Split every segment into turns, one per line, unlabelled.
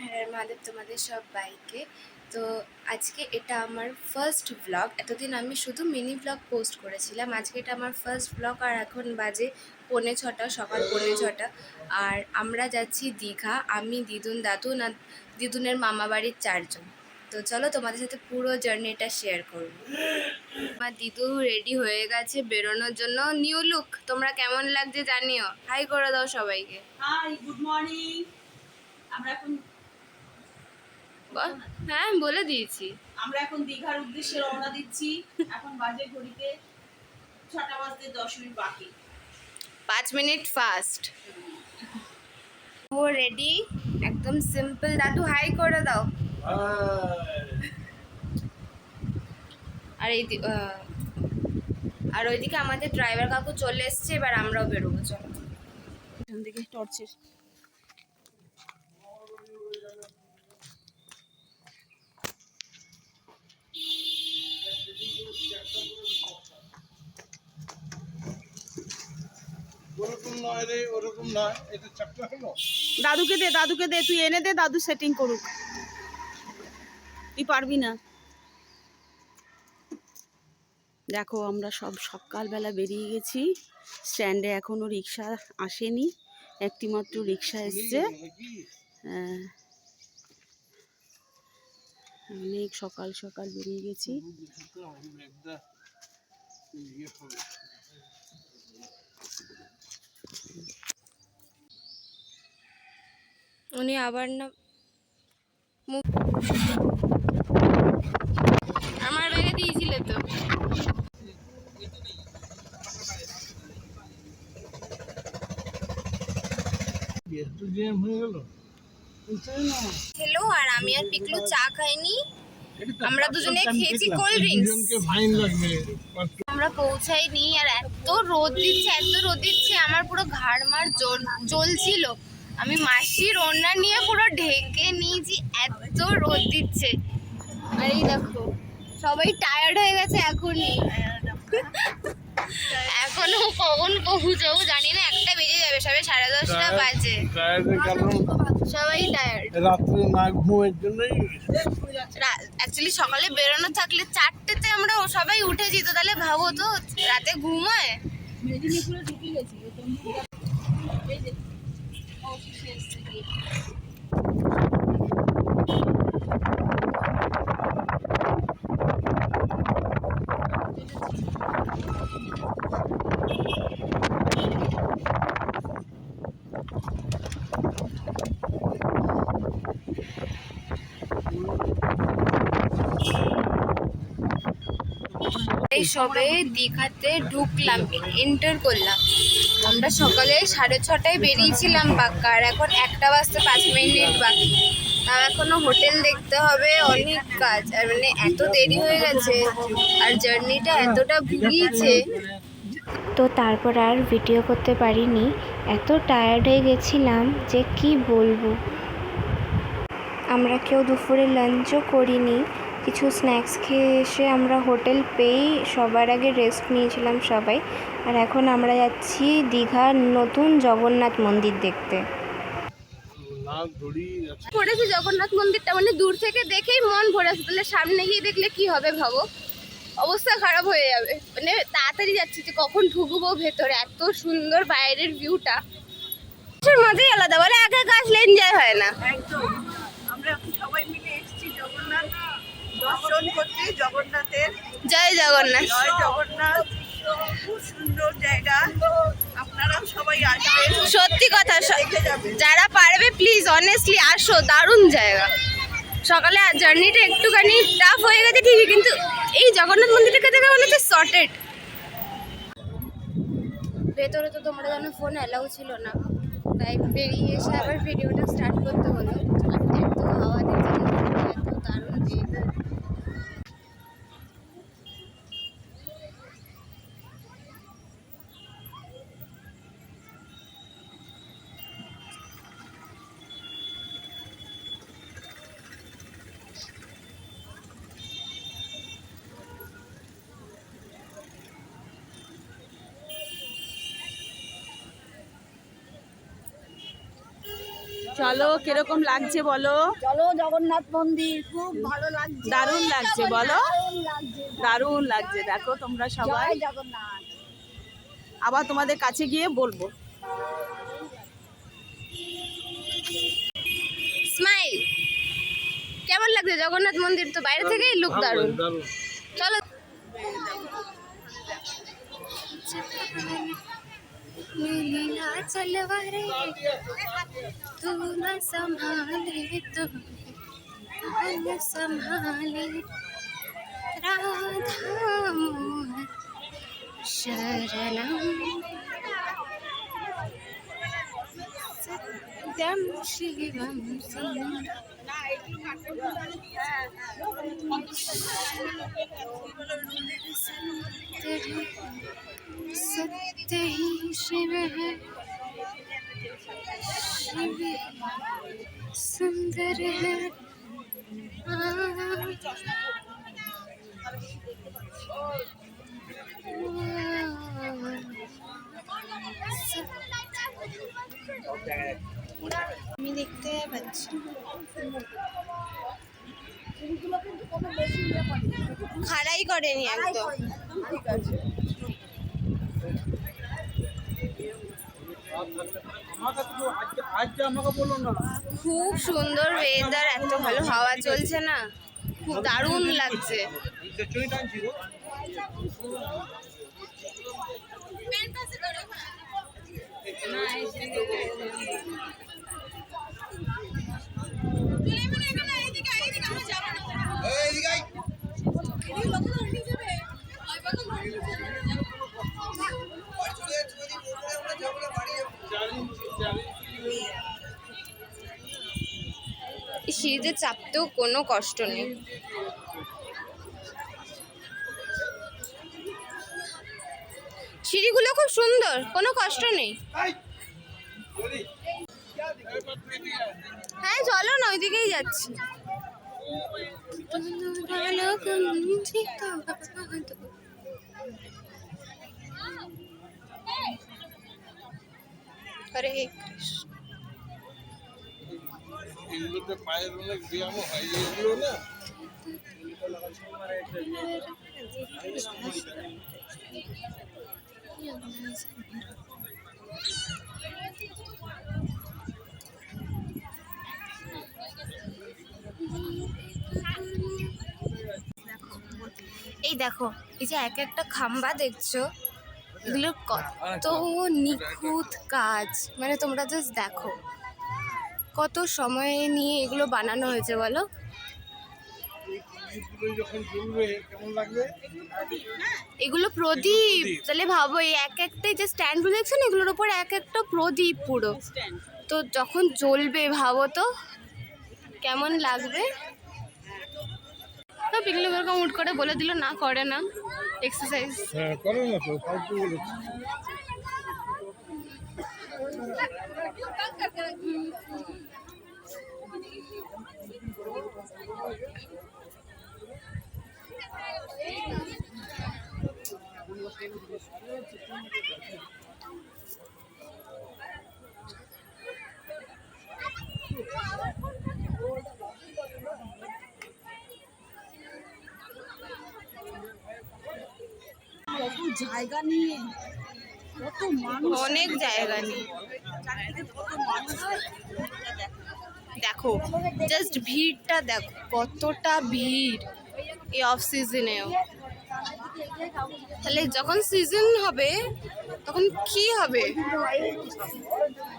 হ্যাঁ মহাদেব তোমাদের সবাইকে। তো আজকে এটা আমার ফার্স্ট ব্লগ। এতদিন আমি শুধু মিনি ব্লগ পোস্ট করেছিলাম, আজকে এটা আমার ফার্স্ট ব্লগ। আর এখন বাজে 6:45, সকাল 6:45। আর আমরা যাচ্ছি দীঘা, আমি, দিদুন, দাদু না দিদুনের মামা বাড়ির 4 জন। তো চলো তোমাদের সাথে পুরো জার্নিটা শেয়ার করবো। আমার দিদু রেডি হয়ে গেছে বেরোনোর জন্য। নিউ লুক, তোমরা কেমন লাগছে জানিও, হাই করে দাও সবাইকে।
Hi, good morning. আমরা এখন
হ্যাঁ বলে দিয়েছি।
আমরা এখন দীঘার উদ্দেশ্যে রওনা দিচ্ছি। এখন বাজে ঘড়িতে 6টা বাজতে 10 মিনিট বাকি,
5 মিনিট ফাস্ট। ও রেডি, একদম সিম্পল। দাদু হাই করে দাও। আর এই আর ওইদিকে আমাদের ড্রাইভার কাকু চলে এসছে, এবার আমরাও বেরোবো। চলো
এখান থেকে টর্চের দাদুকে দে, তুই এনে দে, দাদু সেটিং করুক, তুই পারবি না। দেখো আমরা সব সকালবেলা বেরিয়ে গেছি। স্ট্যান্ডে এখনো রিক্সা আসেনি, একটি মাত্র রিক্সা এসছে। অনেক সকাল সকাল বেরিয়ে গেছি।
উনি আবার না আমার ব্যাগে দিয়েছিলে তো। হ্যালো, আর আমি আর পিকলু চা খাইনি, আমরা দুজনে খেয়েছি কোল্ড ড্রিঙ্কস। আমরা পৌঁছাইনি, আর এত রোদ দিচ্ছে, এত রোদ দিচ্ছে, আমার পুরো ঘাড় মার জ্বলছিল। আমি মাসির ওড়না নিয়ে পুরো ঢেকে নিয়েছি, এত রোদ দিচ্ছে। আর এই দেখো সবাই টায়ার্ড হয়ে গেছে এখনই। এখনো কখন পৌঁছাবো জানি না, 1টা বেজে যাবে, সবে 10:30 বাজে। সবাই টায়ার্ড,
রাত্রে না ঘুমের জন্যই।
অ্যাকচুয়ালি সকালে বেরোনো থাকলে 4টেতে আমরা সবাই উঠে যেত, তাহলে ভাবো তো রাতে ঘুমায়। এই সবে দীঘাতে ঢুকলাম, এন্টার করলাম। আমরা সকালে 6:30টায় বেরিয়েছিলাম পাক্কা, আর এখন 1টা বাজতে 5 মিনিট বাকি। তাও এখনো হোটেল দেখতে হবে, অনেক কাজ। আর মানে এত দেরি হয়ে গেছে, আর জার্নিটা এতটা ভুগিয়েছে।
তো তারপর আর ভিডিও করতে পারিনি, এত টায়ার্ড হয়ে গেছিলাম যে কি বলবো। আমরা কেউ দুপুরে লাঞ্চও করিনি, কিছু স্ন্যাক্স খেয়ে এসে আমরা হোটেল পেয়েই সবার আগে রেস্ট নিয়েছিলাম সবাই। আর এখন আমরা যাচ্ছি দীঘার নতুন জগন্নাথ মন্দির দেখতে।
পড়েছি জগন্নাথ মন্দিরটা, মানে দূর থেকে দেখেই মন ভরে আছে, তাহলে সামনে গিয়ে দেখলে কি হবে ভাবো, অবস্থা খারাপ হয়ে যাবে। মানে তাড়াতাড়ি যাচ্ছি যে কখন ঢুকবো ভেতরে, এত সুন্দর বাইরের ভিউটা, মজাই আলাদা। বলে একা একা আসলে এনজয় হয় না।
আমরা সবাই মিলে এসেছি জগন্নাথ দর্শন করতে। জগন্নাথের
জয় জগন্নাথ।
জয় জগন্নাথ, খুব সুন্দর জায়গা, আপনারাও সবাই আসবেন।
সত্যি কথা, যারা পারবে প্লিজ অনেস্টলি আসো, দারুণ জায়গা। সকালে জার্নিটা একটুখানি টাফ হয়ে গেছে ঠিকই, কিন্তু এই জগন্নাথ মন্দিরটাকে দেখে মনে হচ্ছে সর্টেড। ভেতরে তো তোমরা জানো ফোন অ্যালাউ ছিল না, তাই বেরিয়ে এসে আবার ভিডিওটা স্টার্ট করতে হলো। এত হাওয়া দিচ্ছে, এত দারুণ দিন।
চলো, কিরকম লাগছে বলো?
চলো জগন্নাথ মন্দির, খুব ভালো লাগছে।
দারুণ লাগছে বলো,
দারুণ লাগছে।
দারুণ লাগছে। দেখো তোমরা সবাই,
জয় জগন্নাথ।
আবার তোমাদের কাছে গিয়ে বলবো।
স্মাইল। কেমন লাগছে জগন্নাথ মন্দির? তো বাইরে থেকেই লুক দারুণ। চলো। নীলা চলवा रे तू न संभाले तो कौन संभाले राधा मोहन शरणम सत्यम शिवम सुंदरम सत्य ही शिव है, शिव सुंदर है। আমি দেখতে পাচ্ছি খাড়াই করেনি একদম। খুব সুন্দর ওয়েদার, এত ভালো হাওয়া চলছে না, খুব দারুণ লাগছে। সিঁড়িতে চাপতেও কোনো কষ্ট নেই। সিঁড়িগুলো খুব সুন্দর, কোনো কষ্ট নেই। হ্যাঁ চলো না, ওইদিকেই যাচ্ছি। হরে কৃষ্ণ।
এগুলোতে পায়ের অনেক ব্যায়ামও হয় এগুলো না।
এই দেখো, এই যে এক একটা খাম্বা দেখছো, এগুলো কত নিখুঁত কাজ, মানে তোমরা জাস্ট দেখো কত সময় নিয়ে এগুলো বানানো হয়েছে বলো।
যখন জ্বলবে কেমন লাগবে?
এগুলো প্রদীপ, তাহলে ভাবো এই এক একটাই যে স্ট্যান্ডগুলো দেখছো না, এগুলোর উপর এক একটা প্রদীপ পুরো। তো যখন জ্বলবে ভাবো তো কেমন লাগবে। তো পিকলু এরকম উঠ করে বলে দিল, না করে না এক্সারসাইজ।
হ্যাঁ করো না তো, ফালতু বলেছি।
কত জায়গা নিয়ে, কত মানুষ,
অনেক জায়গা নেই।
কত মানুষ।
দেখো জাস্ট ভিড়টা দেখো, কতটা ভিড় এই অফ সিজনেও। তাহলে যখন সিজন হবে তখন কি হবে?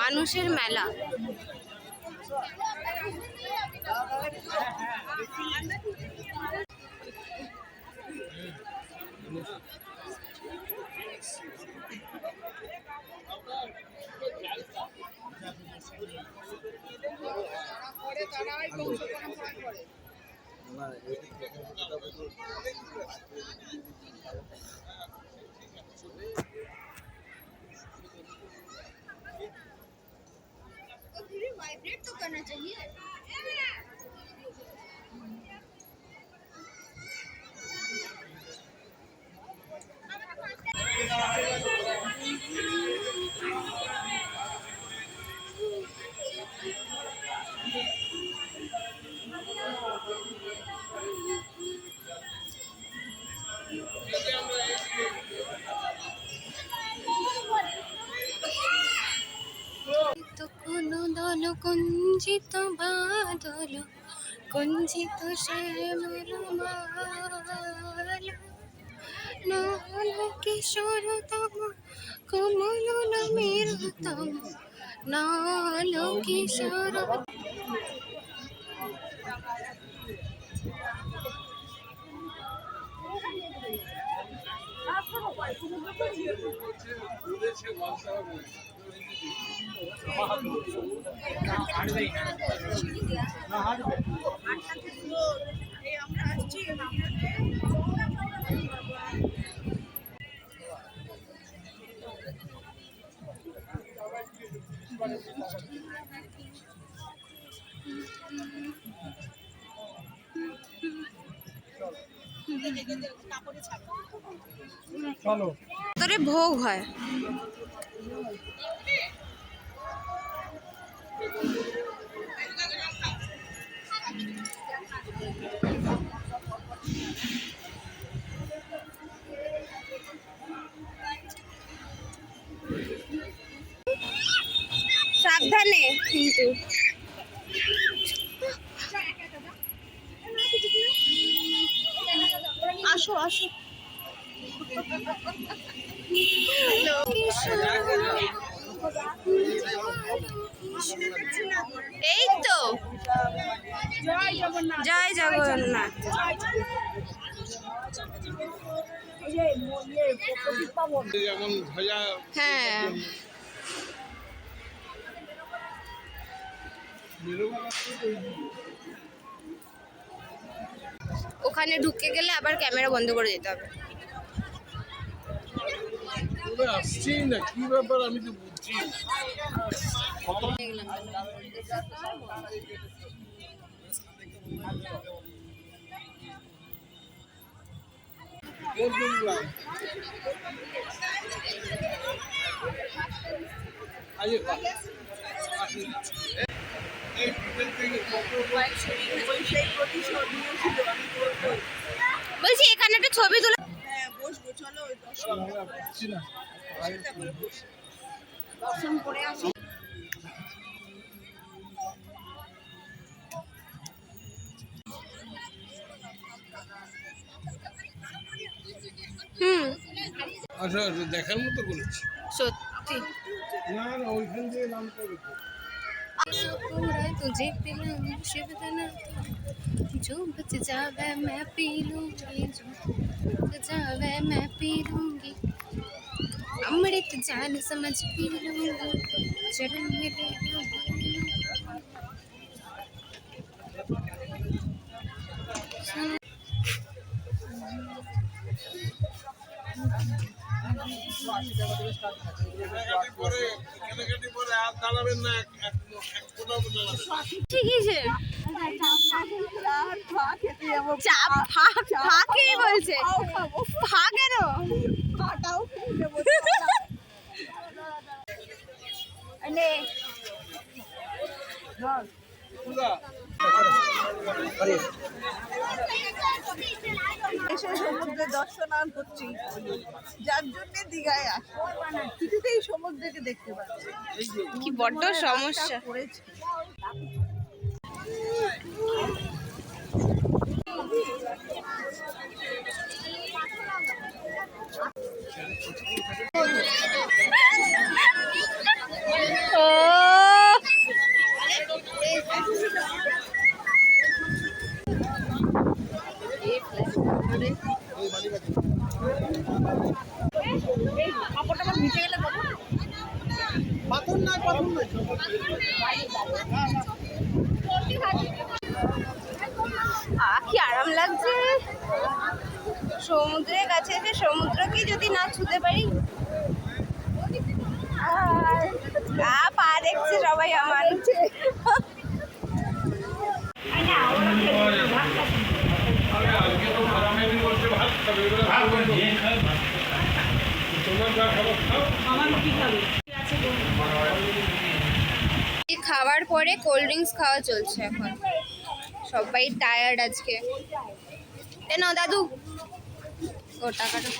মানুষের মেলা। वाइब्रेट तो करना चाहिए। কুঞ্জিত বাদল কুঞ্জিত শ্যামল নাল কিশোরতম কমল নমিরতম নাল কিশোর।
তোরে ভোগ হয়। সাবধানে কিন্তু। আসো আসো। এই তো জয় জগন্নাথ।
যেমন ধ্বজা
হ্যাঁ ওখানে ঢুকে গেলে আবার ক্যামেরা বন্ধ করে দিতে হবে।
আসছি না, কি ব্যাপার আমি তো বুঝছি না।
বলছি এখানে একটা ছবি তুলে। দর্শন করে আসি।
আচ্ছা দেখার মতো করেছি।
সত্যি
না না, ওইখান দিয়ে নাম করেছে।
तुझे पिलाऊं शिवदाना जो बच जावे मैं पी लूंगी जो बच जावे मैं पी लूंगी अमृत जान समझ पी लूंगी चरण मिले
পরে আর দাঁড়াবেন না, এক ফোটাও দাঁড়াবেন না।
ঠিক আছে চা ফাঁকে বলছে ফা কেন
এসে সমুদ্রে দর্শন আর করছি, যার জন্য দীঘায় আসে, কিছুতেই সমুদ্রকে দেখতে পাচ্ছি।
কি বড্ড সমস্যা।
করেছে
কি আরাম লাগছে সমুদ্রের কাছে এসে। সমুদ্রকে যদি না ছুতে পারি। পা দেখছে সবাই আমার। খাওয়ার পরে কোল্ড ড্রিঙ্কস খাওয়া চলছে এখন। সবাই টায়ার্ড আজকে। এ নাও দাদু ও টাকাটা।